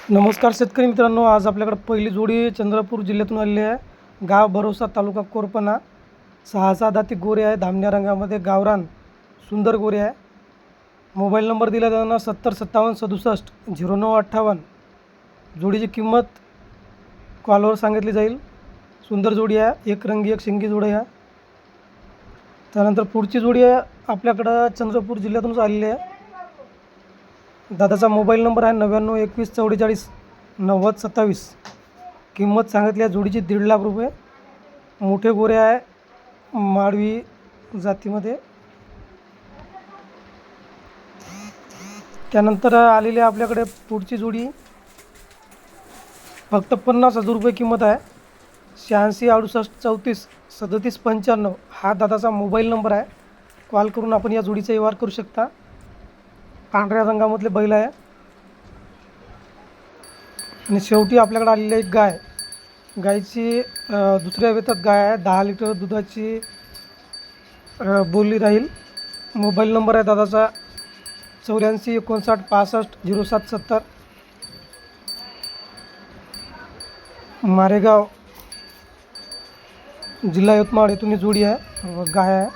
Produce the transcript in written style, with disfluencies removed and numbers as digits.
नमस्कार शेतकरी मित्रांनो, आज आपल्याकडे पहिली जोडी चंद्रपूर जिल्ह्यातून आलेली आहे। गाव भरोसा, तालुका कोरपणा। 6 दाती गोरे आहे, धामण्या रंगामध्ये, गावरान सुंदर गोरे आहे। मोबाईल नंबर दिला जाणार 705767 0958। जोडीची किंमत कॉलवर सांगितली जाईल। सुंदर जोडी आहे, एक रंगी एक शिंगी जोडी आहे। त्यानंतर पुढची जोडी आहे आपल्याकडं चंद्रपूर जिल्ह्यातूनच आलेली आहे। दादाचा मोबाईल नंबर आहे 9921449027। किंमत सांगितली आहे जोडीची 1.5 लाख रुपये। मोठे गोरे आहे, माळवी जातीमध्ये। त्यानंतर आलेली आहे आपल्याकडे पुढची जोडी, फक्त 50,000 रुपये किंमत आहे। 8668343795 हा दादाचा मोबाईल नंबर आहे। कॉल करून आपण या जोडीचा व्यवहार करू शकता। पांढऱ्या रंगामधले बैल आहे। आणि शेवटी आपल्याकडे आलेली एक गाय, गायची दुसऱ्या वेतात गाय आहे। 10 लिटर दुधाची बोली राहील। मोबाईल नंबर आहे दादाचा 84 59 65 0770। मारेगाव, जिल्हा यवतमाळ येथून ही जोडी आहे, गाय आहे।